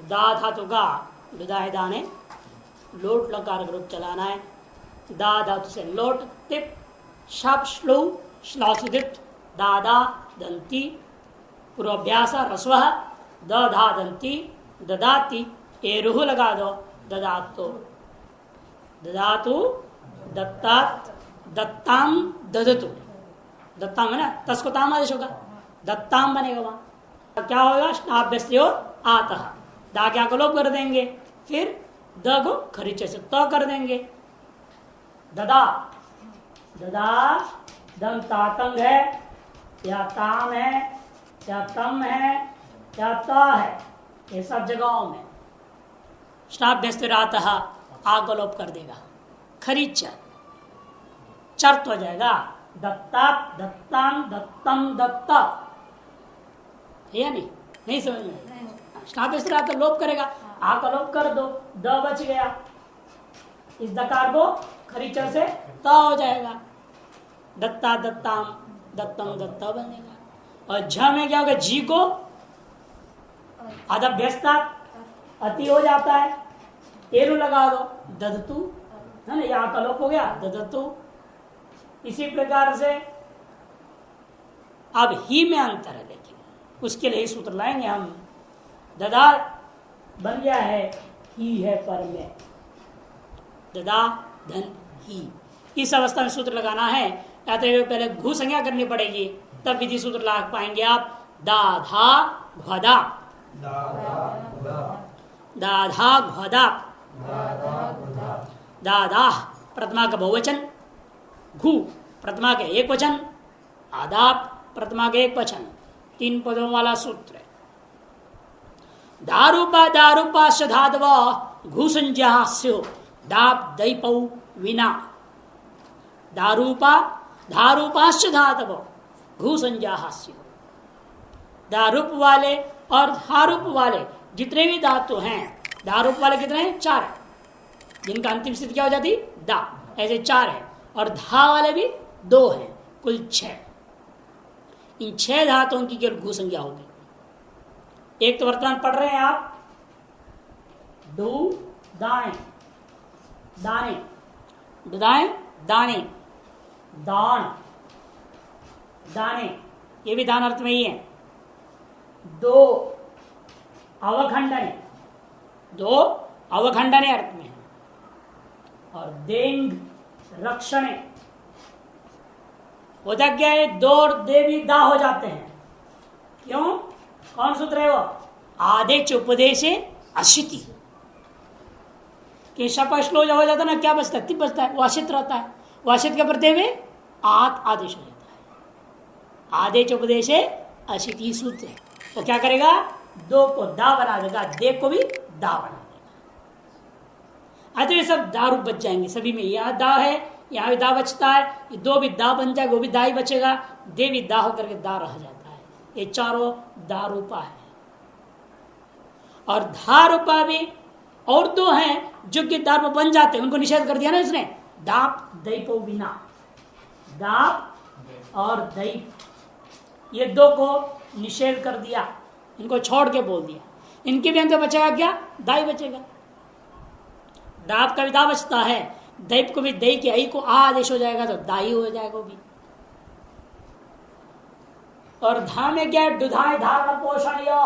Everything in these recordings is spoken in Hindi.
दा धातु का विदाय दाने लोट लकार ग्रुप चलाना है। दा धातु से लोट तिप शप श्लू श्लासित दादा दंती पूर्वाभ्यास रस्व द धा दंती ददाती एरुह लगा दो ददातो ददातु दत्तात दत्ताम ददतु दत्ताम है ना, तस को ताम आदेश होगा, दत्ताम बनेगा। वहां क्या होगा? स्नाभ्यस्त्यो आता दा क्या को लोप कर देंगे, फिर द को खरीचे से त कर देंगे। ददा ददा दम तातंग है या ताम है या तम है या ता है, ये सब जगहों में स्नाभ्यस्तिरात आ को लोप कर देगा। खरीच चर्त हो जाएगा। दत्ता दत्ताम दत्तम दत्ता, या नहीं समझ में? स्नाभ्यस्तिरात लोप करेगा, आ का लोप कर दो, द बच गया। इस दकार को खरीचर से त हो जाएगा। दत्ता दत्ताम दत्तम दत्ता बनेगा। और झ में क्या होगा? जी को अदभ्यस्ता अति हो जाता है, एरु लगा दो ददतु है ना, यहाँ का लोप हो गया ददतु। इसी प्रकार से अब ही में अंतर है, लेकिन उसके लिए सूत्र लाएंगे हम। ददा बन गया है ही है पर में, ददा धन ही। इस अवस्था में सूत्र लगाना है, या तो पहले घू संज्ञा करनी पड़ेगी, तब विधि सूत्र ला पाएंगे आप। दाधा घदा दाधा घदा दादा प्रथमा का बहुवचन, घू प्रथमा के एक वचन, आदाप प्रथमा के एक वचन, 3 पदों वाला सूत्र है। दारूपा दारूपाश धातव घू संज्ञास्यो दाप दैपौ विना। दारूपा धारूपाश धातव घू संज्ञास्यो, दारूप वाले और धारूप वाले जितने भी धातु हैं, दारूप वाले कितने हैं? 4 है, जिनका अंतिम स्थिति क्या हो जाती? दा, ऐसे 4 है। और धा वाले भी 2 हैं, कुल 6। इन 6 धातुओं की केवल घू संज्ञा होगी। एक तो वर्तमान पढ़ रहे हैं आप, दू दाएं दाने, दुदाएं दाने, दान दाने, ये भी दान अर्थ में ही है। 2 अवखंडने, 2 अवखंडने अर्थ में है। और देंग रक्षणे, होता क्या है? 2 और दे भी दा हो जाते हैं। क्यों? कौन सूत्र है वो? आदेश उपदेशे अशिति कि शपश्लो हो जाता है ना, क्या बचता है? तिप बचता है, वो अशित रहता है। वो अशित के प्रत्यय में आत आदेश हो जाता है। आदेश उपदेशे अशिति सूत्र है। वो क्या करेगा? 2 को दा बना देगा, दे को भी दा बना देगा। तो ये सब दा रूप बच जाएंगे सभी में। यहाँ दा है, यहाँ भी दा बचता है, ये 2 भी दा बन जाएगा, वो भी दा ही बचेगा, दे भी दा होकर के दा रह जाता है। ये चारों दा रूपा है। और धा रूपा भी और 2 हैं जो कि दा रूप बन जाते हैं, उनको निषेध कर दिया ना इसने। दाप दैपो विना, दाप और दैप, ये 2 को निषेध कर दिया, इनको छोड़ के बोल दिया। इनके भी अंत बचेगा क्या? दाई बचेगा। दाप का भी दा बचता है, दैप को भी दई के आई को आ आदेश हो जाएगा तो दाई हो जाएगा भी। और धा में क्या है? दुधाएं धारण पोषण यो,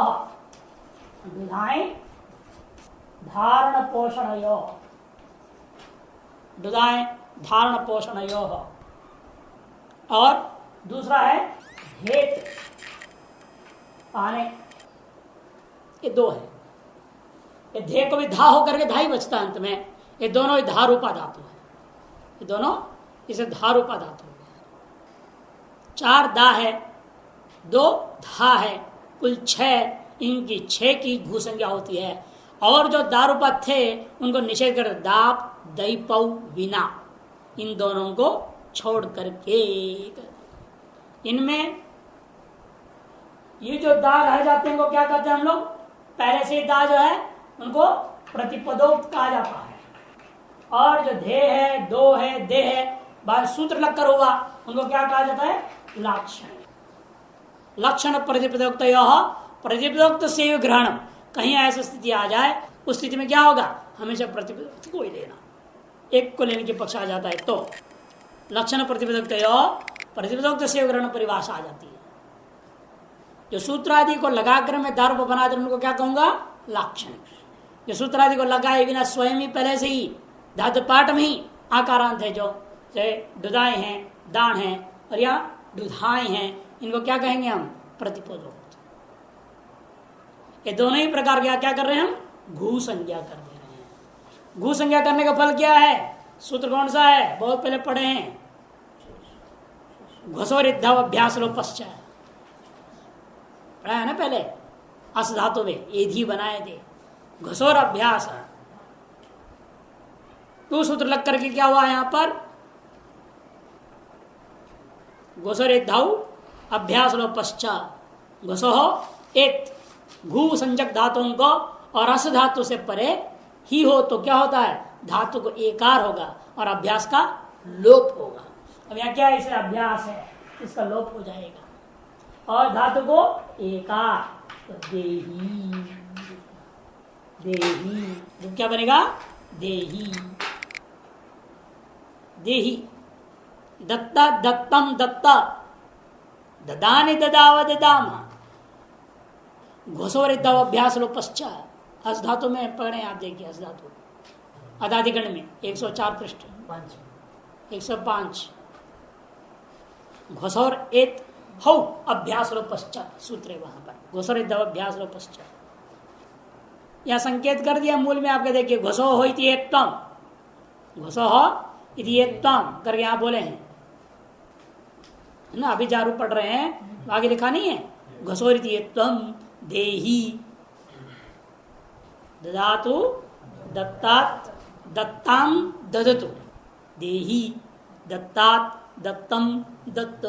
दुधाएं धारण पोषण यो, दुधाएं धारण पोषण यो। और दूसरा है हेत पाने, ये 2 है। ये धे को भी धा होकर के धा ही बचता अंत में। ये दोनों ही धा रूपा धातु है, ये दोनों इसे धा रूपा धातु है। 4 दा है, 2 धा है, कुल 6। इनकी 6 की घू संज्ञा होती है। और जो दारूपा थे उनको निषेध कर दाप दैपौ विना, इन दोनों को छोड़ करके। इनमें ये जो दा रह जाते हैं उनको क्या कहते हैं हम लोग? पहले से दा जो है उनको प्रतिपदोक्त कहा जाता है। और जो धे है, 2 है, दे है, बाद सूत्र लगकर होगा, उनको क्या कहा जाता है? लक्षण। लक्षण प्रतिपदोक्त प्रतिपदोक्त से ग्रहण कहीं ऐसी स्थिति आ जाए, उस स्थिति में क्या होगा, हमेशा प्रतिपदक को ही लेना, एक को लेने के पक्ष आ जाता है तो लक्षण प्रतिपदोक्त से ग्रहण परिभाषा आ जाती है। जो सूत्र आदि को लगाकर मैं धातु बना दे उनको क्या कहूंगा, लाक्षणिक। जो सूत्र आदि को लगाए बिना स्वयं ही पहले से ही धातु पाठ में ही आकारांत है, जो दुदाएं हैं, दान है और या दुधाएं हैं, इनको क्या कहेंगे हम, प्रतिपदोक्त। ये दोनों ही प्रकार क्या क्या कर रहे हैं हम, घू संज्ञा कर दे रहे हैं। घू संज्ञा करने का फल क्या है, सूत्र कौन सा है, बहुत पहले पढ़े हैं, घसोरिद्धव अभ्यास लोप पश्चात पढ़ा है ना पहले, अस धातु में एधी बनाए थे, घसोर अभ्यास, तो सूत्र लग करके क्या हुआ यहां पर, घसोरिद्धव अभ्यास लोप पश्चात, घसो एत, घू संजक धातुओं को और अस धातु से परे ही हो तो क्या होता है, धातु को एकार होगा और अभ्यास का लोप होगा। अब यहाँ क्या है, इसे अभ्यास है, इसका लोप हो जाएगा और धातु को एकार, तो देही, देही, तो क्या बनेगा, देही, देही, दत्ता दत्तम दत्ता, ददानि ददाव ददाम, घोषोरिद्धव अभ्यास लोप पश्चात, हस धातु में पढ़े आप देखिए, हस धातु अदादिगण में 104 पृष्ठ 105, घोषोर एत हौ अभ्यास लोप पश्चात सूत्र है वहां पर, घोषोरिद्धव अभ्यास लोप पश्चात। यहां संकेत कर दिया मूल में आपके देखिए, घोषो हो इति एत्तम, घोषो हो इति एत्तम करके यहां बोले हैं ना, अभी जारू पढ़ रहे हैं, आगे लिखा नहीं है, घोषोर इति एत्तम देही, ददातु दत्तात दत्ताम ददतु, देही दत्तात दत्तम दत्त,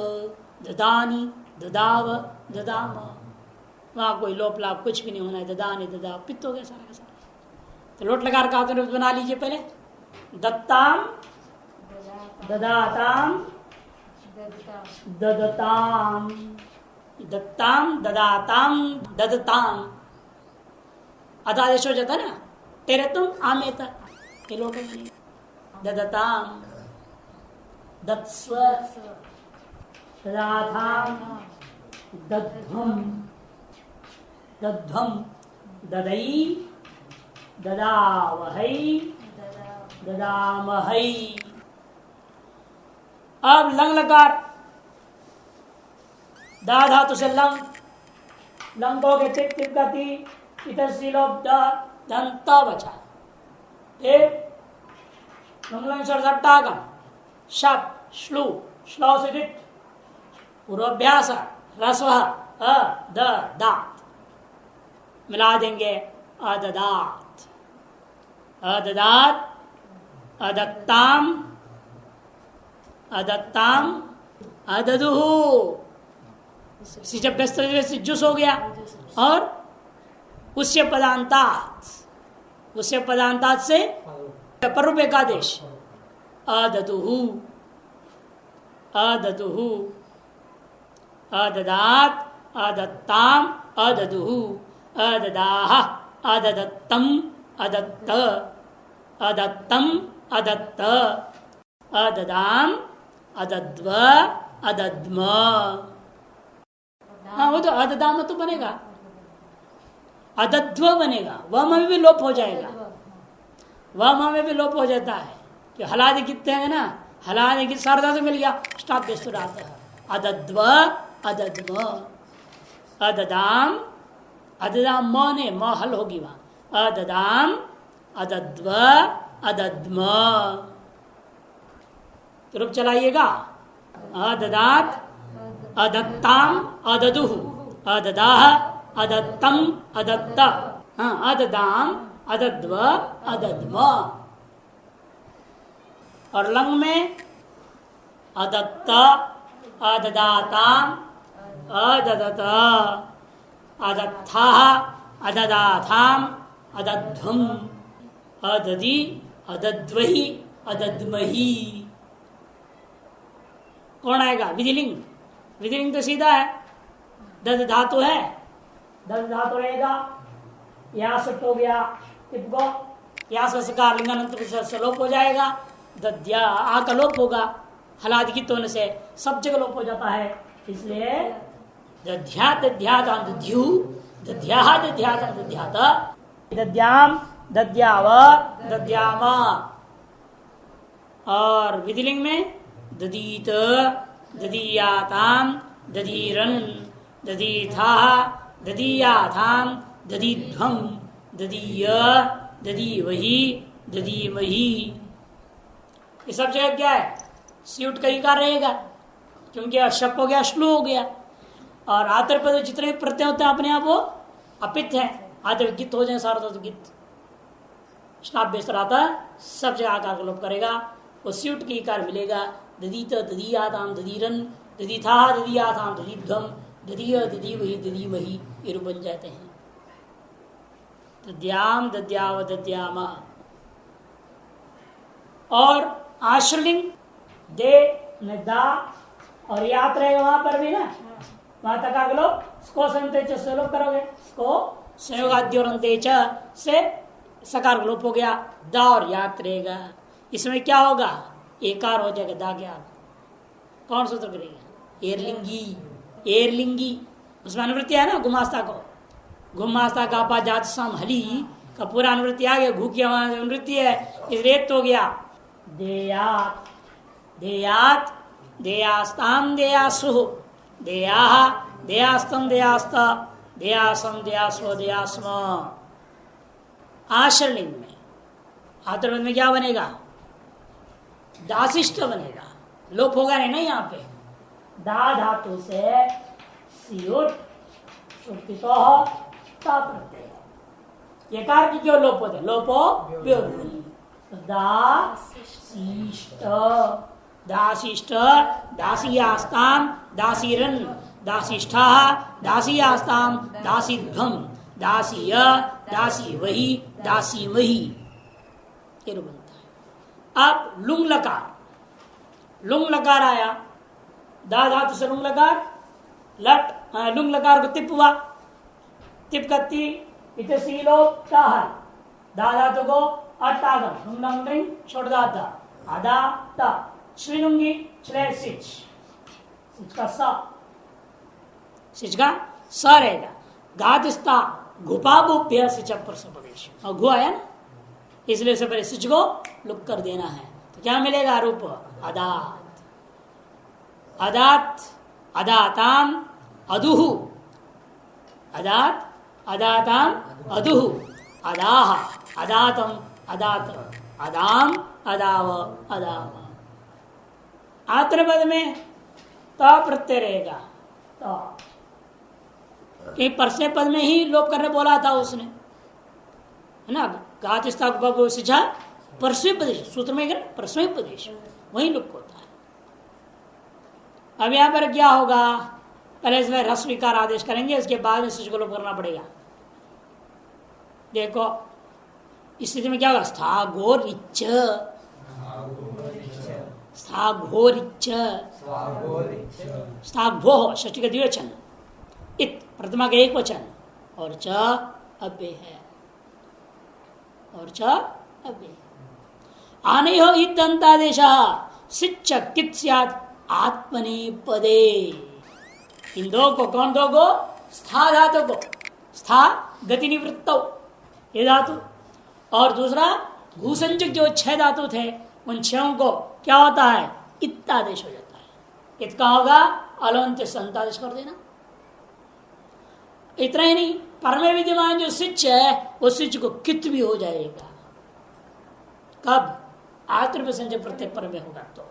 ददानी ददाव ददाम, वहां कोई लोप लाभ कुछ भी नहीं होना है, ददानी ददाव, पित्त हो गया सारा का सारा। तो लोट लगा का बना लीजिए पहले, दत्ताम ददाताम ददताम, दत्ताम ददाताम ददताम, अदादेश हो जाता ना, तेरे तुम आमेता, ये लोट ददताम दत्स्व ददाथाम दध्वम, दध्वम ददई ददावहै ददामहै। अब लंग लकार, दा धातु से लंग, लंगों के टिप टिप का ती, इधर सिलोप दंत बचा, एक लंग सट्टागम, शप श्लू श्लो से डिट, पूर्वाभ्यास रस्व अ द दात मिला देंगे, अददात, अददात, अदत्ताम, अदत्ताम, अददुहु, जब जुस हो गया, और उससे पदांतात, उससे पदांतात से परुप एकादेश, अददुहु, अददुहु, अददात, अदत्ताम, अददुहु, अददाह, अददत्तम, अदत्त, अदत्तम, अदत्त, अददाम, अदद्व, अदद्म। हाँ वो तो अददाम तो बनेगा, अदद्व बनेगा, वह में भी लोप हो जाएगा, वह में भी लोप हो जाता है, कि हलादि कितने हैं ना, हलादि की सारदा से मिल गया, स्टाप बेस्तुर आता है, अदद्व, अदद्म, अददाम, अददाम म ने म हल होगी वहां, अददाम, अदद्व, अदद्म, तो रूप चलाइएगा, अददात, अदत्ताम, अददुहु, अददाह, अदत्तम, अदत्त, हाँ अददाम, अदद्व, अदद्म। और लंग में अदत्त, अददाताम, अददत, अदत्था, अददाथाम, अदध्वम, अददि, अदद्वहि, अदद्महि। कौन आएगा, विधिलिंग, विधिलिंग तो सीधा है, दद धातु है, दद धातु रहेगा, या सट हो गया टिप को, या सकार लिंगानंत लोप हो जाएगा। दद्या आ का लोप होगा, हलादिकित होने से सब जगह लोप हो जाता है। इसलिए दध्या दध्यात दध्यु, दध्या दध्यात दध्यात, दद्याम दद्याव दद्याम। और विधिलिंग में ददीत ददीयाताम ददीरन ददीथा ददीयाथाम ददीध्वम ददीय ददीवही ददीमही। ये सब जगह क्या है? स्यूट का ही कार्य रहेगा, क्योंकि शप हो गया, श्लू हो गया। और आतर पद जितने प्रत्यय होते हैं अपने आप वो अपित है। आतर गित हो जाए सारा तो गित स्नाप बेस्तर आता सब जगह आकार को लोप करेगा, वो स्यूट की कार मिलेगा। ददीत ददीयाताम ददीरन ददीथा ददीयाताम ददीध्वम ददीय ददीवही ददीमही, ये रूप बन जाते हैं। दद्याम दद्याव दद्यामा। और आश्रलिंग दे में दा और याद रहेगा वहां पर भी ना, वहां तक आगे लोग स्को संते से लोप करोगे, स्को संयोगाद्योरंते से सकार लोप हो गया, दा और याद रहेगा। इसमें क्या होगा? एकार हो जाएगा दा के आगे। कौन सूत्र करेगा? एरलिंगी, एरलिंगी उसमें अनुवृत्ति है ना, गुमास्ता को गुमास्ता का पा जात सम हली का पूरा अनुवृत्ति आ गया, घू की अनुवृत्ति है, इस रेत हो गया। देयात देयात देयास्ताम देयासु देया देयास्तम देयास्त देयासम देयास्व देयास्म। आश्रलिंग में आतर्वद में क्या बनेगा? दासिष्ट बनेगा, लोप होगा नहीं ना यहाँ पे। दा धातु से सियुट सुक्तितो ता प्रत्यय, ये कार की क्यों लोप होते? लोपो व्योधि। दासिष्ट दासिष्ट दासीयास्ताम दासीरन दासिष्ठा दासीयास्ताम दासीध्वम दासीय दासी वही दासी वही, ये रूप बनता है। अब लुंग लकार, लुंग लकार आया, दा धातु से लुंग लकार, लट लुंग लकार को तिप हुआ, तिप कत्ती इत सीलो ताहर, दा धातु को अट्टागम लुंग लंग रिंग छोड़ दाता आदा ता श्रीलुंगी श्रेय सिच, सिच का सा, सिच का सा रहेगा। गादिस्ता घुपाभ्य सिच पर सपदेश, और घु आया ना, इसलिए से पहले सिच को लुक कर देना है। तो क्या मिलेगा? रूप अदात, अदात अदाताम अदुहु, अदात अदाताम अदुहु, अदाह अदातम अदात अदाम अदाव अदाम। आत्रपद में त प्रत्यय रहेगा, तो परसने पद में ही लोप करने बोला था उसने, है ना। गातिस्ता सिझा परसवे प्रदेश सूत्र में परसवे प्रदेश वही लोप होता है। अब यहां पर क्या होगा? पहले इसमें रस विकार आदेश करेंगे, उसके बाद में सिच को लोप करना पड़ेगा। देखो इस स्थिति में क्या होगा? स्थागोरिच्च स्थाघोरिच्च स्थाघो षष्ठी का द्विवचन, इत प्रथमा का एक वचन, और च अव्यय है, और च अव्यय। आने हो इतंतादेश सिच्च कित स्यात् आत्मने पदे। इन दो को, कौन दो को? स्था धातु को, स्था गति निवृत्त ये धातु, और दूसरा घूसंजक जो 6 धातु थे उन 6 को क्या होता है? इत्तादेश हो जाता है। इत का होगा अलंत संतादेश कर देना। इतना ही नहीं, पर में विद्यमान जो सिच है वो सिच को कित भी हो जाएगा। कब? आत्र संजय प्रत्येक पर में होगा तो,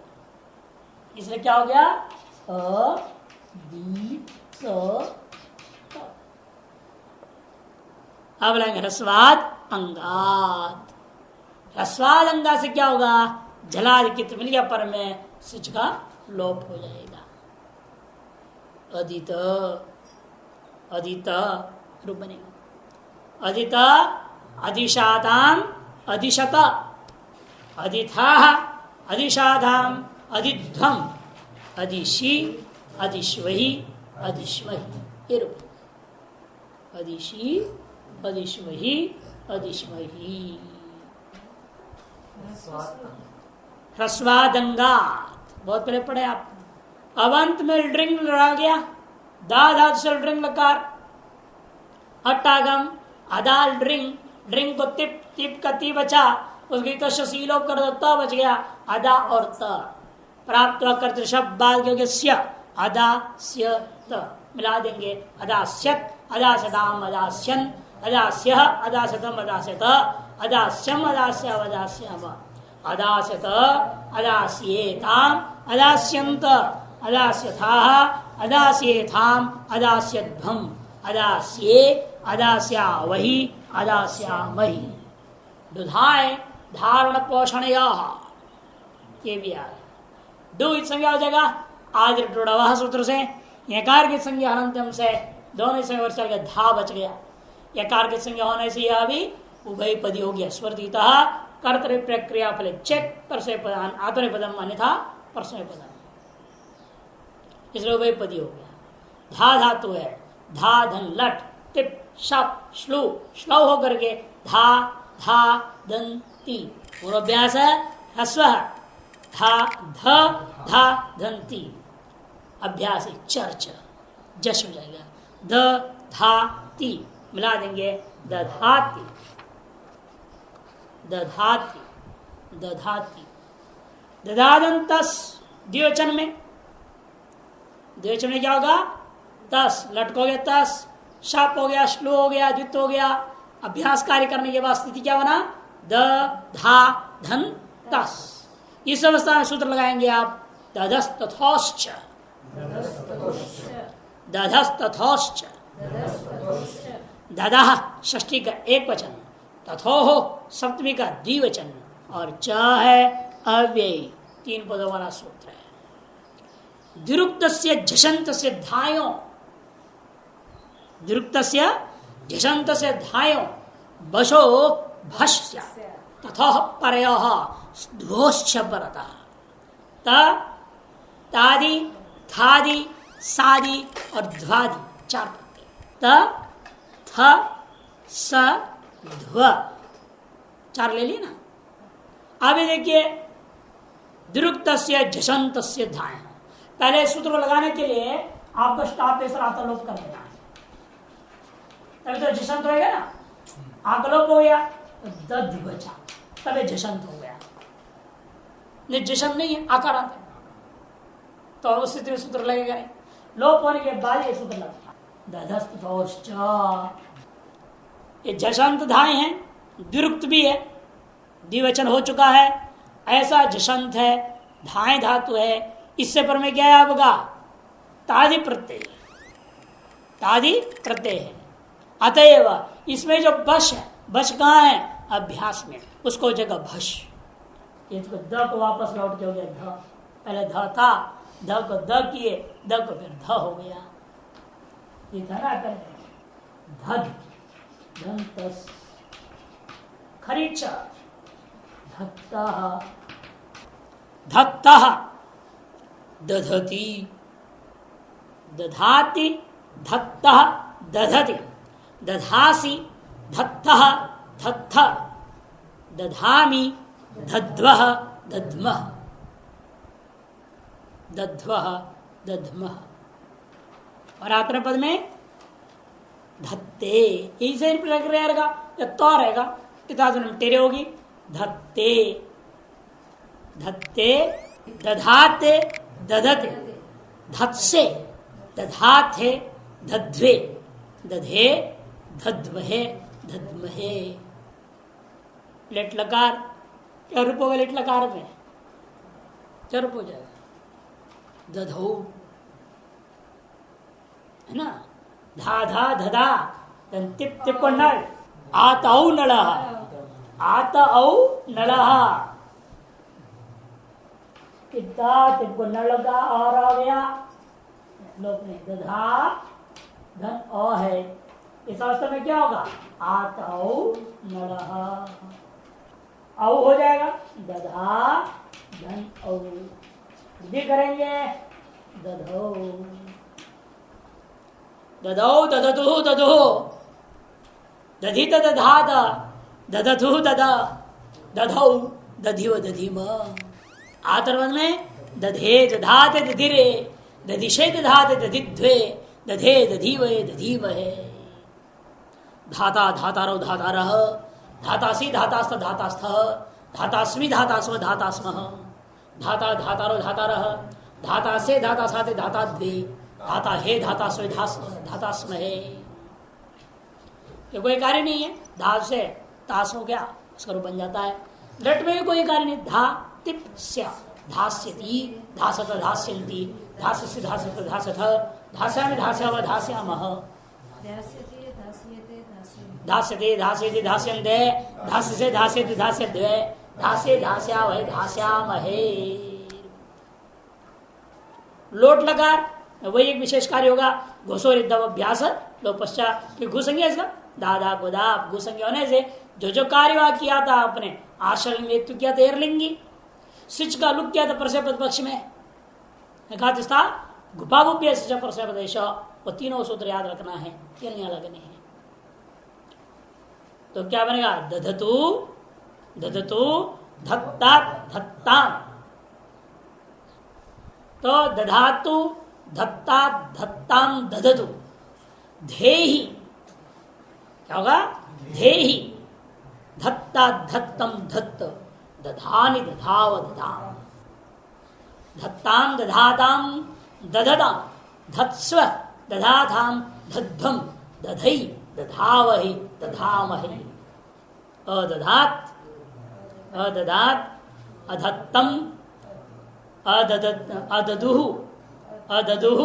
इसलिए क्या हो गया? अ दी स। अब लेंगे रस्वाद अंगात। रस्वाद अंगा से क्या होगा? जलादिकित मिल गया, पर में सिच का लोप हो जाएगा। अदित अदित रूप बनेगा। अदित अधिशाताम अधिशत अधिथा अधिशाधाम अधिध्वम अधिशी अधिश्वही अधिश्वही, ये रूप अधिशी अधिश्वही अधिश्वही। ह्रस्वादंगात बहुत पहले पढ़े आप। अब अंत में ड्रिंग लगा गया, दा धातु से ड्रिंग लकार, हटागम अदाल ड्रिंग, ड्रिंग को तिप, तिप का ती बचा, उसकी तो शीलो कर दो त बच गया, अदा और त प्राप्त करते शब्द बाद क्योंकि स्य अदा स्य त मिला देंगे, अदास्यत अदासदाम अदास्यन अदास्यः अदासतम अदास्यत अदास्यम अदास्यव अदास्यव अदास्यत अदास्येताम अदास्यन्त अदास्यथाः अदास्येथाम अदास्यद्भम अदास्ये अदास्यावहि अदास्यामहि। दुधाए धारण पोषण ये भी आ दो संज्ञा हो जाएगा आदि टोड़वा सूत्र से। यकार की संज्ञा अनंतम से दोनों संज्ञा वर्ष का धा बच गया। यकार की संज्ञा होने से यह भी उभय पदी हो गया। स्वर्तितः कर्तव्य प्रक्रिया फले चेक परसय पदान आत्मने पदम अन्यथा परसय पदम, इसलिए उभय पदी हो गया। धा धातु है, धा धन लट टिप शप श्लू श्लव होकर के धा धा दन ती पूर्वाभ्यास है। ह्रस्व धा ध धा धंती अभ्यास चर्च जश हो जाएगा। द धा ती मिला देंगे दधाती दधाती दधाती। ददादंतस द्विवचन में, द्विवचन में क्या होगा? तस लटकोगे तस, शाप हो गया, श्लू हो गया, द्वित हो गया। अभ्यास कार्य करने के बाद स्थिति क्या बना? द धा धन तस। इस अवस्था में सूत्र लगाएंगे आप दधस्तथोश्च दधस्तथोश्च। ददः षष्ठी का एक वचन, तथोः सप्तमी का द्विवचन और च है अव्ययी, तीन पदों वाला सूत्र है। द्विरुक्तस्य झषन्तस्य धायों, द्विरुक्तस्य झषन्तस्य धायों बशो भस्य तथोः परयोः द्वोश्च परतः। तादि थादि सादि और ध्वादि चार प्रत्यय, त थ स ध्व चार ले लिए ना। अभी देखिए द्रुक्तस्य झषन्तस्य धाय, पहले सूत्र को लगाने के लिए आपको स्टॉप पे आत्मलोप कर देना है, तभी तो झषंत हो गया ना। आकलोप हो गया तो दध बचा, तभी झषंत हो गया। झषंत नहीं है, आकार आते तो उस स्थिति में सूत्र लगेगा नहीं। लोप होने के बाद ये सूत्र लगता दधस्तोश्च। ये झषंत धाय है, द्विरुक्त भी है, द्विवचन हो चुका है, ऐसा झषंत है, धाय धातु है। इससे पर में क्या है आपका? तादि प्रत्यय, तादि प्रत्यय है। अतएव इसमें जो बश है, बश कहाँ है? अभ्यास में, उसको जगह भश। ये तो द को वापस लौट के हो गया ध, पहले ध था, ध को द किए, द को फिर ध हो गया। ये था ना पहले धद धंतस खरीच धत्तः धत्तः दधति दधाति धत्तः दधति दधासि धत्तः धत्थ दधामि दध्वः दध्मः दध्वः दध्मः। और आत्म पद में धत्ते, यही से प्रक्रिया रहेगा, तो रहेगा टेरे होगी। धत्ते धत्ते दधाते दधते धत्से दधाथे दध्वे दधे दध्वहे दध्महे। लेट लकार क्या रूप होगा? लेट लकार में क्या रूप हो जाएगा? दधो है ना। धा धा धदा तिप तिप को नल आत औ नल आत औ नल कितना तिप को नल का और आ गया लोक में दधा धन अ है। इस अवस्था में क्या होगा? आत औ नल औ हो जाएगा, दधा धन औ वृद्धि करेंगे दधो दधो दधतु दधो दधित दधात दधतु दध दधौ दधिव दधिम। आतर्वण में दधे दधाते दधिरे दधिशे दधाते दधिध्वे दधे दधीवहे दधीमहे। धाता धातारो धातारः धातासि धातास्त धातास्थ धातास्मि धातास्म धातास्म। धाता धातारो धातारः धातासे धातासाते धाताद्वे धाता हे धातास्वे धातास्म है। ये कोई कार्य नहीं है। धा से तास हो गया, उसका रूप बन जाता है। लट में भी कोई कार्य नहीं। धा तिप स्या धास्यति धासत धास्यन्ति धास्यसि धासत धासथ धास्यामि धास्याव धास्यामः। धास्यते धास्यति धास्यन्ते धास्यसे धास्यति धास्यद्वे धास्ये धास्यावहे धास्यामहे। लोट लकार वही एक विशेष कार्य होगा। घुसोर अभ्यास लोग पश्चात घुसंगे इसका दादा गोदाप घुसंगे होने से जो जो कार्य किया था अपने आश्रम में तो किया था एरलिंगी स्विच का लुक किया था प्रसेपद पक्ष में कहा गुपागुप्य प्रसेपदेश। वो तीनों सूत्र याद रखना है, ये नहीं अलग नहीं है। तो क्या बनेगा दधतु दधतु धत्ता धत्ता। तो दधातु धत्ता धत्ताम दधतु धेहि क्या होगा धेहि धत्ता धत्तम धत्त दधानि दधाव दधाम धत्ताम दधाताम दधताम धत्स्व दधाताम दध्वम दधै दधावहि दधामहि। अदधात अदधात अधत्तम अददुः अददुः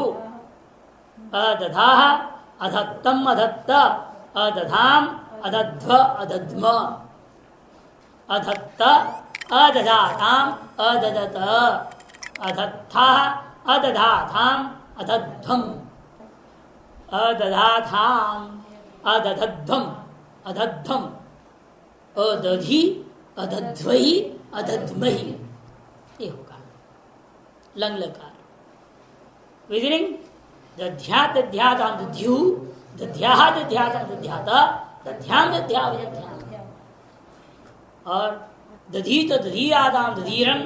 अदधाः अधत्तम अधत्त अदधाम अदध्व अदध्म अधत्त अदधाताम अददत अधत्थाः अदधाताम अदध्वम अदधाताम अदधध्वम अदध्वम अदधि अदध्वहि अदध्महि। ये होगा लंग लकार। विदिरिंग दध्यात दध्यातां दध्यु दध्याः दध्यातां दध्यात दध्यां दध्या दध्यां। और दधीत दधीयातां दधीरं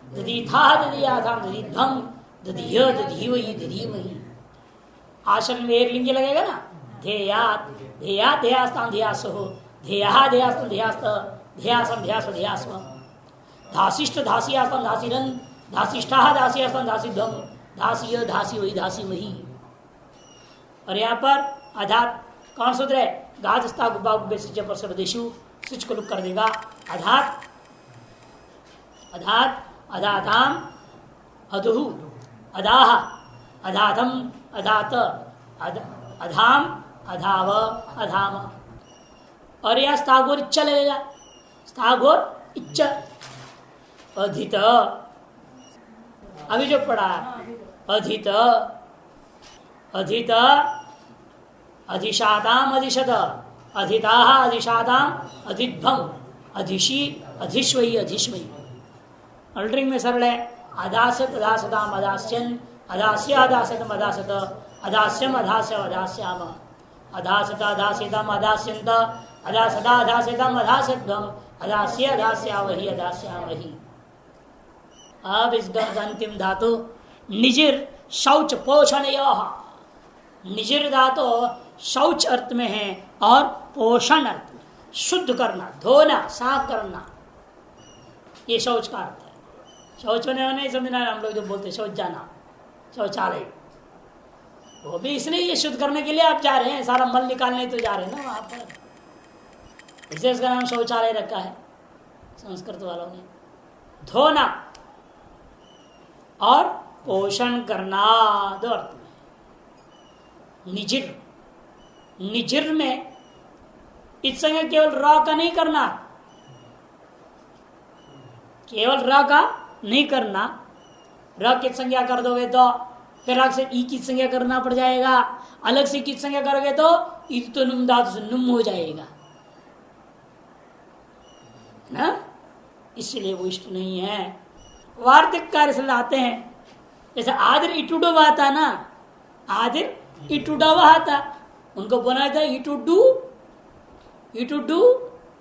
दधीथाः दधीयातां दधीध्वं दधीय दधीवहि दधीमहि। आश्रम में एक लिंग लगेगा ना। ध्येयात ध्येयात ध्येयास्तां ध्येयासो ध्येयः ध्येयास्तं ध्येयास्त ध्येयासं ध्येयास्व ध्येयास्व। धासिष्ठ धासियास्तं धासिरं धासिष्ठाः धासियास्तं धासिध्वं धासीय धासी वही धासी वही। और यहाँ पर अधात कौन सूत्र है गाजस्ता गुब्बा गुब्बे सिच पर सर्वदेशु स्विच को लुक कर देगा। अधात अधात अधाताम अधुहु अधाह अधातम अधात अधाम अधाव अधाम। और यह स्थागोर इच्छा लगेगा। स्थागोर इच्छा अधित अभी जो पढ़ा अधित अधित अधिशाताम अधिशत अधिताः अधिशाताम अधिध्वम अधिशी अधिश्वयी अधिश्वयी। अल्टरिंग में सरल है। अदासत अदासताम अदास्यन अदास्य अदासतम अदासत अदास्यम अदास्यम अदास्याम अदासत अदास्यतम अदास्यंत अदासता अदास्यतम अदास्यध्वम अदास्य अदास्यावहि अदास्यामहि। अब इस गण का अंतिम धातु निजिर शौच पोषण। निजिर धातु शौच अर्थ में है और पोषण अर्थ में शुद्ध करना धोना साफ करना, ये शौच का अर्थ है। शौच होने नहीं समझना हम लोग जो बोलते शौच जाना शौचालय, वो भी इसलिए ये शुद्ध करने के लिए आप जा रहे हैं, सारा मल निकालने तो जा रहे हैं ना वहां पर। इसे इसका नाम शौचालय रखा है संस्कृत वालों ने। धोना और पोषण करना दो अर्थ में। निजिर निजिर में इस संज्ञा केवल र का नहीं करना, केवल र का नहीं करना। र की संज्ञा कर दोगे तो फिर अलग से ई की संज्ञा करना पड़ जाएगा। अलग से की संज्ञा करोगे तो ईद तो नुम धातु से नुम हो जाएगा ना, इसलिए वो इष्ट नहीं है। वार्तिक कार्य से लाते हैं जैसे आदिर इटुडो आता ना, आदिर इटुडा था, उनको बोला था इटुडू ई टू डू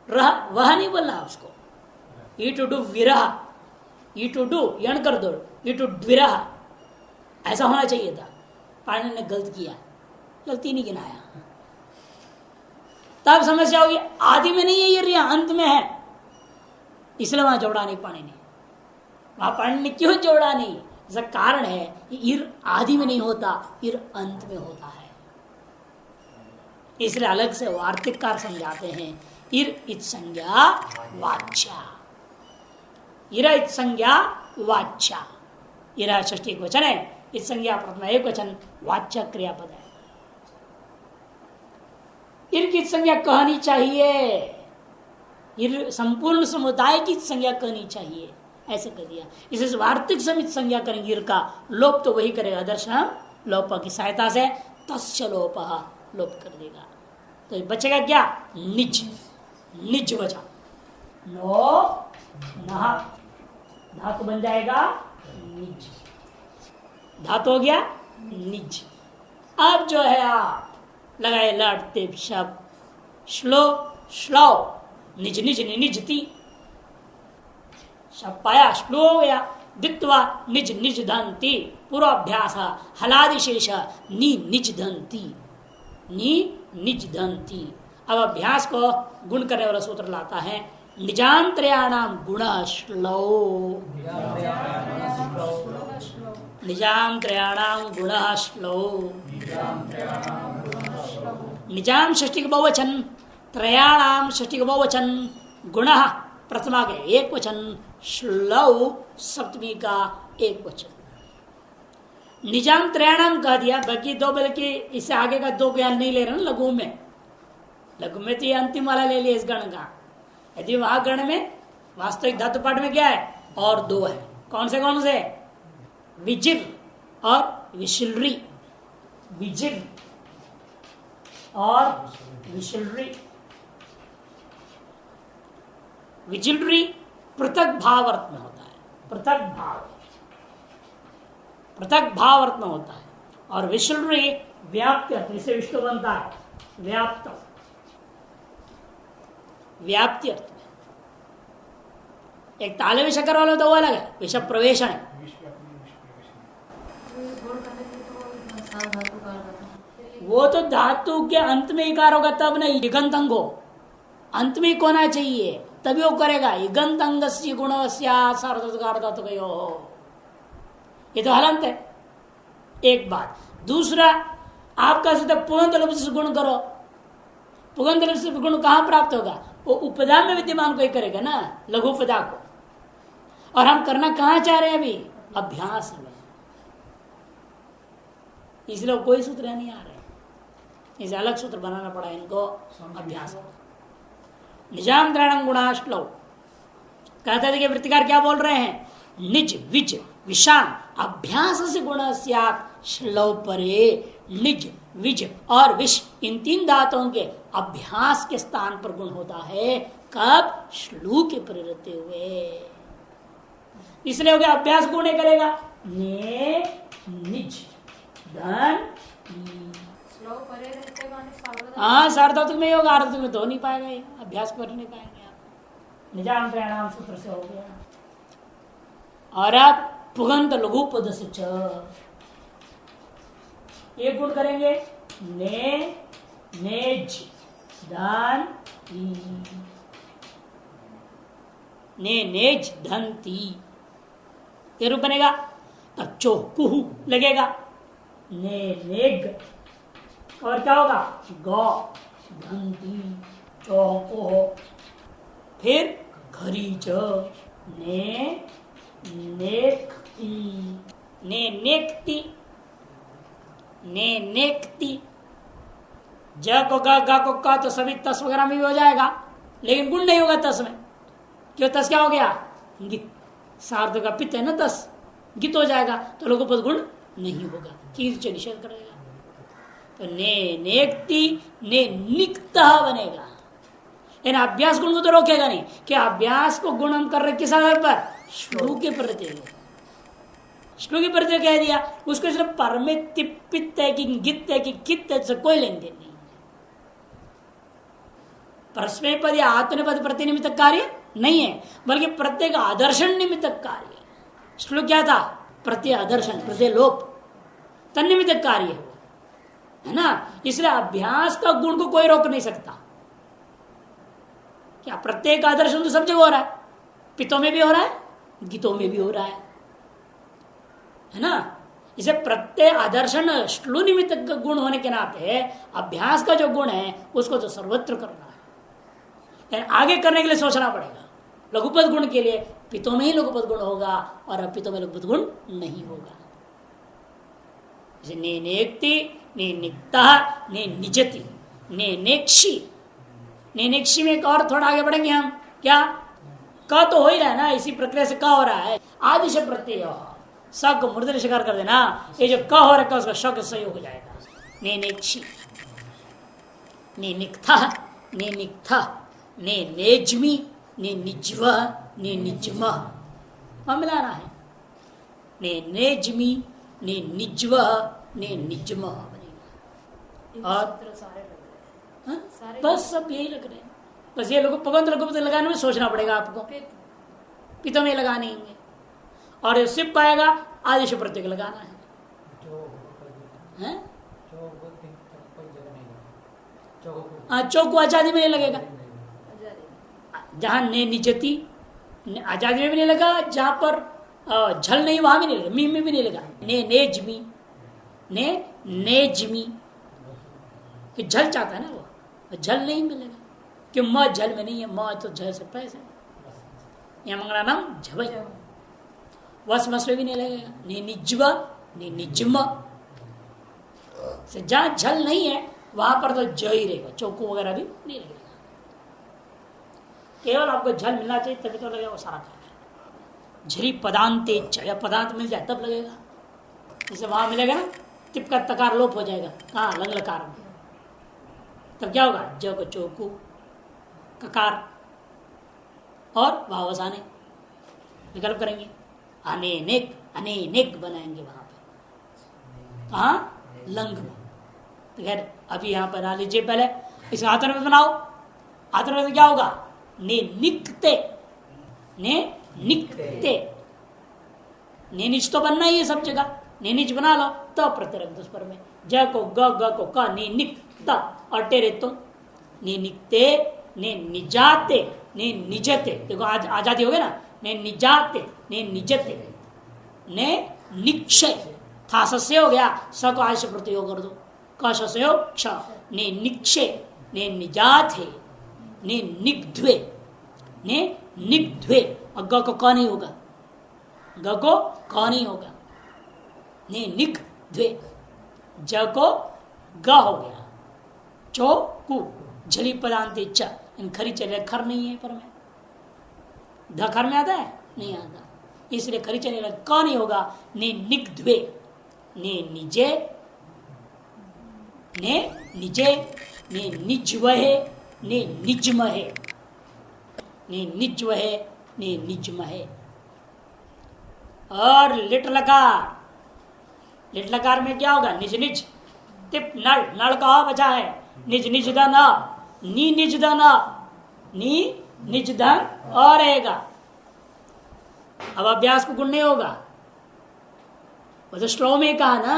रह, वह नहीं बोलना उसको। ई टू डू विरह, ई टू डू यण कर दो, ई टू द्विरह, ऐसा होना चाहिए था। पाणिनि ने गलत किया, गलती नहीं गिनाया। तब समस्या होगी, आदि में नहीं है ये, अंत में है, इसलिए वहां जोड़ा नहीं पाणिनि ने। वहां पाणिनि ने क्यों जोड़ा नहीं? इसका कारण है कि इर आदि में नहीं होता, इर अंत में होता है। इसलिए अलग से वार्तिककार समझाते हैं, इर इत संज्ञा वाच्या, इरा इत संज्ञा वाच्या। इरा षष्ठी एक वचन है, इत संज्ञा प्रथमा एक वचन, वाच्या क्रियापद है। इर की संज्ञा कहनी चाहिए, इर संपूर्ण समुदाय की संज्ञा कहनी चाहिए, ऐसे कर दिया। इसे वार्तिक समित संज्ञा करेंगे, इर का लोप तो वही करेगा, दर्शन लोप की सहायता से तस्य लोप लोप कर देगा। तो बचेगा क्या? निज, निज बचा, नो नहा, धातु बन जाएगा निज, धातु हो गया निज। अब जो है आप लगाए लड़ते शब्द श्लो श्लो, निज निज निजती, शब्द पाया श्लो हो गया, दित्वा निज निज धनती, पूर्वाभ्यास हलादिशेष नी निज धनती, नी निज धनती। अब अभ्यास को गुण करने वाला सूत्र लाता है, निजांतर्याणाम गुण श्लो, निजांतर्याणाम गुण श्लो, निजाम षष्ठी का बहुवचन, त्रयाणाम षष्ठी का बहुवचन, गुण प्रथमा के एक वचन, श्लौ सप्तमी का एक वचन। निजाम त्रयाणाम कह दिया, बाकी दो, बल्कि इससे आगे का दो ज्ञान नहीं ले रहे ना लघु में। लघु में तो ये अंतिम वाला ले लिया इस गण का। यदि वहां गण में वास्तविक धातु पाठ में क्या है? और दो है। कौन से? विजिर और विशिलरी, विजिर और विशिलरी। विजिलरी पृथक भाव अर्थ में होता है, पृथक भाव, पृथक भाव अर्थ में होता है। और विशिलरी व्याप्त अर्थ, इसे विष्णु बनता है, व्याप्त, व्याप्ति अर्थ में। एक ताले में शक्कर वाला तो वो अलग है, विषय प्रवेशन है। वो तो धातु के अंत में इकार होगा तब नहीं, इगंत अंग हो, अंत में एक होना चाहिए तभी वो करेगा। इगंत अंग गुण धातु का हो, ये तो हलंत है। एक बात। दूसरा, आप कह सकते पुगंत लफ्ज से गुण करो, पुगंत लफ्ज से गुण कहां प्राप्त होगा? वो उपदा में विद्यमान कोई करेगा ना, लघु उपदा को। और हम करना कहां चाह रहे हैं अभी? अभ्यास में। इसलिए कोई सूत्र नहीं आ रहे, इसे अलग सूत्र बनाना पड़ा इनको अभ्यास। निजाम द्राणं गुणाश्लो कहते थे कि वृत्तिकार क्या बोल रहे हैं? निज विज विषाम अभ्यास से गुण श्लो परे, निज विज और विष, इन तीन धातुओं के अभ्यास के स्थान पर गुण होता है। कब? श्लू के प्रेरते हुए। इसलिए हो गया अभ्यास गुण नहीं करेगा, ने निज धन। हाँ, सार्वधातुक में होगा, आर्धातुक में तो नहीं पाएगा, ये अभ्यास कर नहीं पाएंगे आप। निजाम प्रणाम सूत्र से हो गया। और अब पुगंत लघु पद से एक गुण करेंगे, ने नेज धन, ने नेज धनती, ये रूप बनेगा। तब चो कुहू लगेगा, ने नेग, और क्या होगा? गौ धनती चौको, फिर खरीच, ने नेकती, ने नेकती, ने नेकती। ज को गा को का तो सभी तस वगैरह में भी हो जाएगा, लेकिन गुण नहीं होगा तस में। क्यों? तस क्या हो गया? गित, सार्ध का पित्त है ना, तस गित हो जाएगा, तो लोगोपद गुण नहीं होगा, कीर्च निषेध करेगा। तो ने नेकती, ने निकता बनेगा। इन अभ्यास गुण को तो रोकेगा नहीं, कि अभ्यास को गुण हम कर रहे किस आधार पर? श्लू के प्रति। श्लू के प्रति कह दिया, उसको सिर्फ पर में तिप्पित है कि गित है कि कित है, कोई लेन देन नहीं। परस्मैपद या आत्मनेपद प्रतिनिमित्त कार्य नहीं है, बल्कि प्रत्येक आदर्शन निमित्त कार्य है। श्लोक क्या था? प्रत्यय आदर्शन, प्रत्यय लोप, तन्निमित्त कार्य है ना। इसलिए अभ्यास का गुण को कोई रोक नहीं सकता। क्या प्रत्येक आदर्शन तो सब जगह हो रहा है, पितों में भी हो रहा है, गीतों में भी हो रहा है ना। इसे प्रत्यय आदर्शन श्लू निमित्त का गुण होने के नाते अभ्यास का जो गुण है उसको तो सर्वत्र करना है। आगे करने के लिए सोचना पड़ेगा। लघुपद गुण के लिए पितों में ही लघुपद गुण होगा और अपितों में लघुपद गुण नहीं होगा। ने नेक्ति, ने निक्ता, ने निजति, ने नेक्षी। ने नेक्षी में एक और थोड़ा आगे बढ़ेंगे हम। क्या क तो हो ही रहा है ना, इसी प्रक्रिया से क हो रहा है। आदि से प्रत्यय स को मूर्धन्य शिकार कर देना, ये जो क हो रखा है उसका श का सहयोग हो जाएगा। ने नेक्षी, ने निक्था, ने निक्था, ने नेज्मी, ने निज्व, ने निज्म मिलाना है। ने नेज्मी, ने निज्व, ने निज्म बनेगा। और बस सब यही लग रहे हैं। बस ये लोग पगंत लघुपत लगाने में सोचना पड़ेगा आपको, पितों में लगाने होंगे। और ये सिप पाएगा आदेश प्रत्येक लगाना है। चौक को आजादी में नहीं लगेगा। जहां ने निजती आजादी में भी नहीं लगा, जहां पर झल नहीं वहां भी नहीं लगा, मीम में भी नहीं लगा। ने नेजमी, ने नेजमी कि झल चाहता है ना वो, झल नहीं मिलेगा कि म झल में नहीं है, म तो झल से पैसे यहाँ मंगला नाम झबई, वस मसले भी नहीं लगेगा। ने निज्वा, ने निज्म से जहां झल नहीं है वहां पर तो ज ही रहेगा, चौको वगैरह भी नहीं लगेगा। केवल आपको झल मिलना चाहिए तभी तो लगेगा वो सारा कार्य। झली पदांत या पदांत मिल जाए तब लगेगा। जैसे वहां मिलेगा ना तिप का तकार लोप हो जाएगा, कहाँ लंग लकार में, तब क्या होगा? ज को चौकू, ककार और वावसाने विकल्प करेंगे। अनेक, अनेक बनाएंगे वहां पर, कहाँ? लंग में। तो खैर अभी यहां पर आ लीजिए, पहले इस आतन में बनाओ। आतन में क्या होगा? ने निकते, ने निकते, ने निच तो बनना ही है सब जगह। ने निच बना लो तो प्रत्यय पर में ज को ग को का, ने निकता और टेरे तुम, ने निकते, ने निजाते, ने निजते। देखो आज आजादी हो गया ना। ने निजाते, ने निजते, ने निक्षय था सस्य हो गया, स को आज से प्रत्यय कर दो, क से हो क्ष। ने निक्षय, ने निजाते, ने निग्ध्वे, ने निग्ध्वे। और ग को क नहीं होगा, ग को क नहीं होगा। ने निग्ध्वे, ज को ग हो गया। चो कु झली पदांत च, इन खरी चले खर नहीं है पर में। धर में आता है? नहीं आता, इसलिए खरी चले क नहीं होगा। ने निग्ध्वे, ने निजे, ने निजे, ने निज्वहे, ने निज्महे, ने निज्वहे, ने निज्महे। और लिट लकार, लिट लकार में क्या होगा? निज निज तिप नल, नल का बचा है। निज निज धन, नी निज धन, नी निज धन और रहेगा। अब अभ्यास को गुण नहीं होगा, वो तो श्लोक में कहा ना।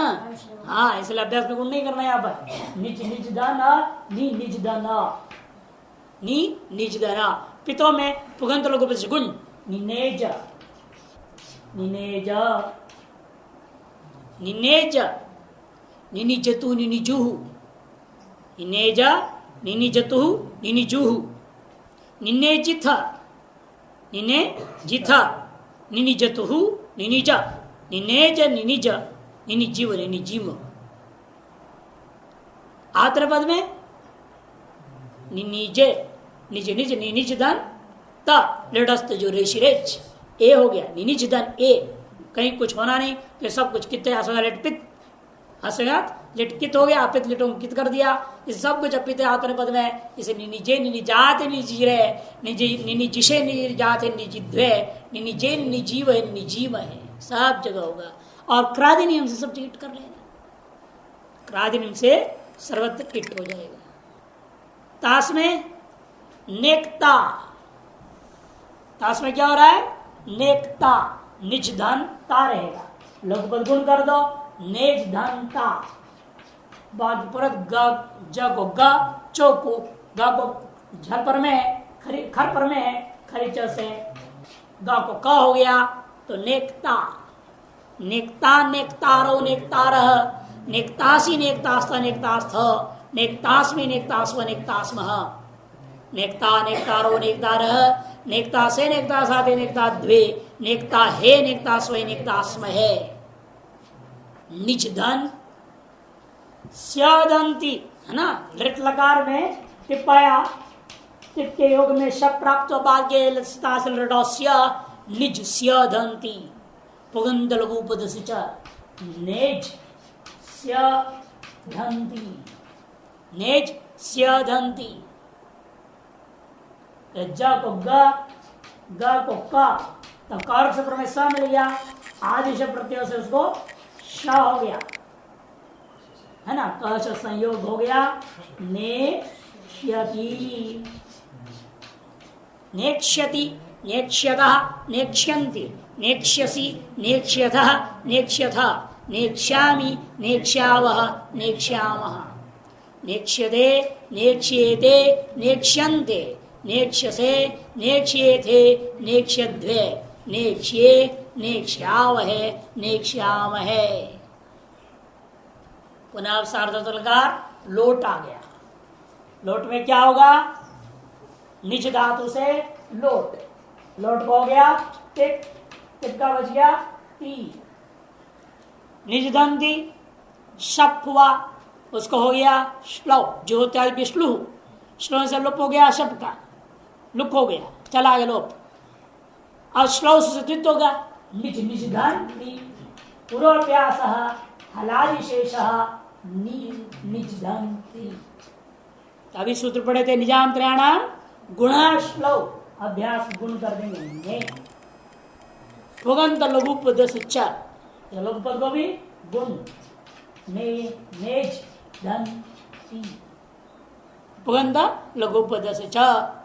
हाँ, इसलिए अभ्यास में गुण नहीं करना यहाँ पर। निज निज धन, नी निज धन, नी निज धन। पितों में पुगंत लोगों पर गुण निनेज, निनेज, निनेज, निनिजतु, निनिजुहु, निनेज, निनिजतु, निनिजुहु, निनेजिथ, निनेजिथ, निनिजतु, निनिज, निनेज, निनिज, निनिजीव, निनिजीव। आत्र पद में निनिजे, निज निज, निनिज धन त लेडस्त जो रेशिरेच ए हो गया। निनिज धन ए, कहीं कुछ होना नहीं तो सब कुछ कितने हसगा लेट पित, हसगा लेट कित हो गया, अपित लेटों कित कर दिया। इस सब कुछ अपित आत्मन पद में। इसे निनिजे, निनिजाते, निजिरे, निनिजिशे, निजाते, निजिद्वे, निनिजे, निजीव है, निजीव है, सब जगह होगा। और क्रादि नियम से सब टिट कर लेना, क्रादि नियम से सर्वत्र टिट हो जाएगा। तास में नेकता, तास में क्या हो रहा है? नेकता, निज धन ता रहेगा, लघु पद गुण कर दो, नेज धन ता, बाद परत ग, ज को ग, चो को ग को झर पर में खरी, खर पर में खरीच से ग को क हो गया तो नेकता, नेकता नेकतारो नेकतारह, नेकतासी नेकतास्थ नेकतास्थ, नेकतास्मि नेकतास्व नेकतास्मः, नेकता नेकतारो नेकतारह, नेकता से नेकता साथे नेकता द्वे, नेकता हे नेकता स्वे नेकता स्महे। निज धन स्यदंती है ना, लृट लकार में टिप्पाया, टिप के योग में शब प्राप्त भाग्य निज स्यदंती पुगंध लघुपद नेज स्यदंती, नेज स्यदंती, ज को ग को क, तो कार से में स मिल गया, आदि से प्रत्यय से उसको श हो गया है ना, क से संयोग हो गया, नेक्ष्यति, नेक्ष्यति, नेक्ष्यतः, नेक्ष्यन्ति, नेक्ष्यसि, नेक्ष्यतः, नेक्ष्यथ, नेक्ष्यामि, नेक्ष्यावः, नेक्ष्यामः, नेक्ष्यते, नेक्ष्येते, नेक्ष्यन्ते, नेक्ष्यसे, नेक्ष्येथे, नेक्ष्यध्वे, नेक्ष्ये, नेक्ष्यावहे, नेक्ष्यामहे। पुनः सार्वधातुकार लोट आ गया, लोट में क्या होगा? निज धातु से लोट, लोट को हो गया टिप, टिप का बच गया ती, निज दंती शप हुआ, उसको हो गया श्लव, जो होता है विष्णु, श्लोक से लुप हो गया, शब्द का लुप हो गया, चला गया लोप, और श्लोक से द्वित होगा निज निज धन पूर्वाभ्यास हलादिशेष निज धन। अभी सूत्र पढ़े थे निजांतराणाम गुण श्लोक, अभ्यास गुण कर देंगे, पुगंत लघुपद लघुपद को भी गुण, ने नेज धन पुगंत लघुपद से च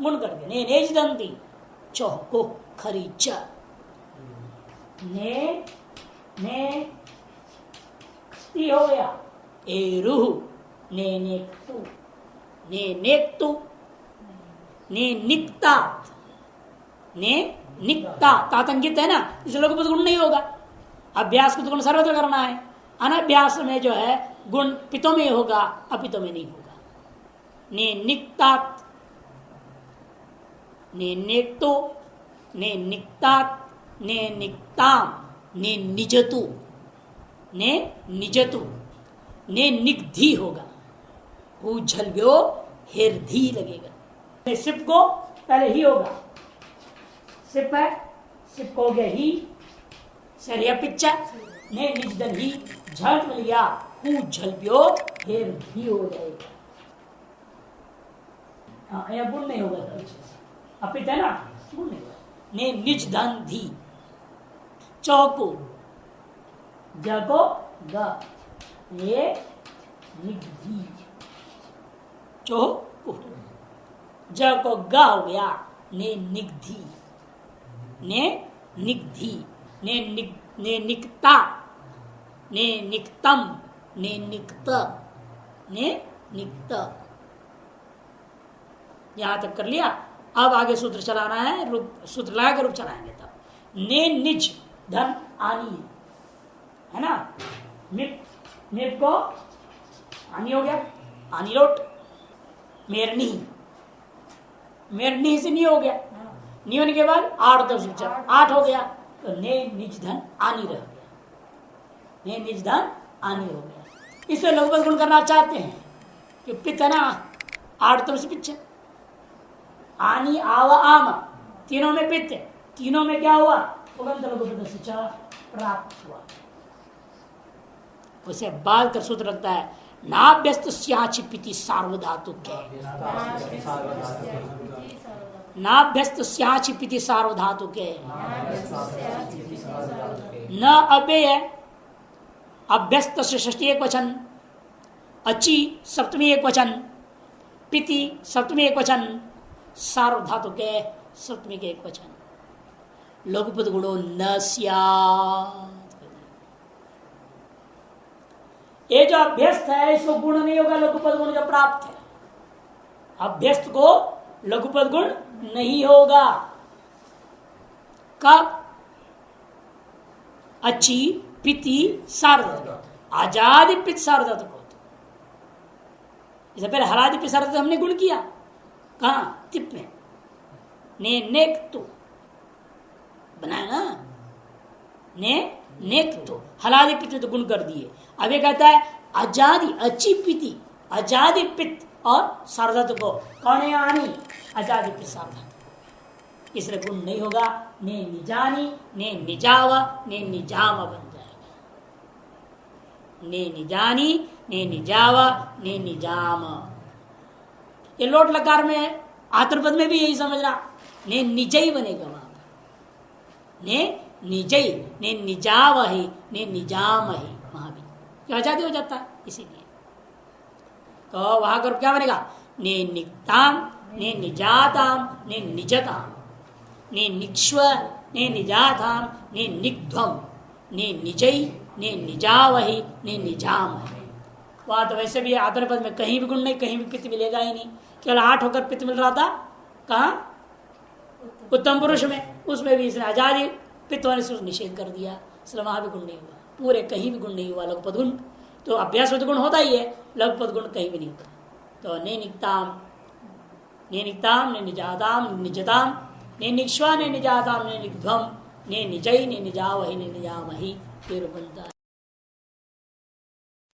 गुण कर दे, ने नेज दंती चौह को खरी च, ने ती हो गया ए रूह, ने नेक्तु, ने नेक्तु, ने निक्तात, ने निक्ता, तातंकित है ना, इसे लघुपद गुण नहीं होगा, अभ्यास को तो गुण सर्वत्र करना है, अनभ्यास में जो है गुण पितों में होगा, अपितों में नहीं होगा। ने निक्तात, ने नेक्तो, ने निक्तात, ने निक्ताम, ने निजतु, ने निजतु, ने निग्धी होगा, वो झलव्यो हेरधी लगेगा, सिप को पहले ही होगा, सिप है, सिप को हो गया ही, सरिया पिच्चा, ने निजदन ही झल मिल गया, हु झलव्यो हेरधी हो जाएगा। हाँ, यह गुण नहीं होगा, अपित है ना, गुण नहीं होगा, ने निज धन धी, चौको जको ग, ये निग्धी, चौको जको ग हो गया, ने निग्धी, ने निग्धी, ने निकता, ने निकतम, ने निकत, ने निकत, यहां तक कर लिया। अब आगे सूत्र चलाना है, सूत्र लगा के रूप चलाएंगे तब। ने निज धन आनी है ना, मिप को आनी हो गया, आनी लोट, मेरनी, मेरनी से नहीं हो गया, नहीं होने के बाद 8 10 8 हो गया, तो ने निज धन आनी रह गया, ने निज धन आनी हो गया। इसे लघुपद गुण करना चाहते हैं कि पित है ना, 8 से पिच, आनी आव आम, तीनों में पित्त, तीनों में क्या हुआ? पुगंत लघुपद से प्राप्त हुआ। उसे बाद कर सूत्र लगता है, नाभ्यस्त स्याचिपिति सार्वधातु के, नाभ्यस्त स्याचिपिति सार्वधातु के, न अव्यय है, अभ्यस्त से षष्ठी एक वचन, अची सप्तमी एक वचन, पिति सप्तमी एक वचन, सार्वधातु के सप्तमी के एक वचन। लघुपद गुणो न स्यात्। ये जो अभ्यस्त है इसको गुण नहीं होगा, लघुपद गुण जो प्राप्त है, अभ्यस्त को लघुपद गुण नहीं होगा। कब? अच्छी पिति सार्वधातु, आजादी पित सार्वधातु को। इससे पहले हरादि पित सार्वधातु हमने गुण किया, कहा? तिप में ने नेक तो बनाया ना, ने नेक तो हलादि पित तो गुण कर दिए। अब ये कहता है आजादी अच्छी पिति, आजादी पित्त और सार्वधातु को कौन है? आनी, आजादी पित्त सार्वधातु, इसलिए गुण नहीं होगा। ने निजानी, ने निजाव, ने निजाम बन जाएगा। ने निजानी, ने निजाव, ने निजाम। ये लोट लकार में है, आतुरपद में भी यही समझना, ने निजई बनेगा वहां पर। ने निजई, ने निजाव ही, ने निजाम ही, वहां भी क्या आजादी हो जाता है। इसीलिए तो वहां कर क्या बनेगा? ने निक्ताम, ने निजाताम, ने निजताम, ने निक्ष्व, ने निजाताम, ने निग्ध्वम, ने निजई, ने निजावही, ने निजाम है। वहां तो वैसे भी आतुरपद में कहीं भी गुण नहीं, कहीं भी पित्त मिलेगा ही नहीं। केवल 8 होकर पित्त मिल रहा था, कहा? उत्तम पुरुष में, उसमें भी इसने आजादी पित्त होने से निषेध कर दिया, इसलिए वहां भी गुण नहीं हुआ। पूरे कहीं भी गुण नहीं हुआ लघुपद गुण। तो अभ्यास में तो गुण होता ही है, लघुपद गुण कहीं भी नहीं होता। तो ने निक्ताम, ने निक्ताम, ने निजाताम, निजताम, ने निक्ष्वा, ने निजाताम, ने निग्ध्वम, ने निजई, ने निजावही, ने निजामही, फिर बनता है।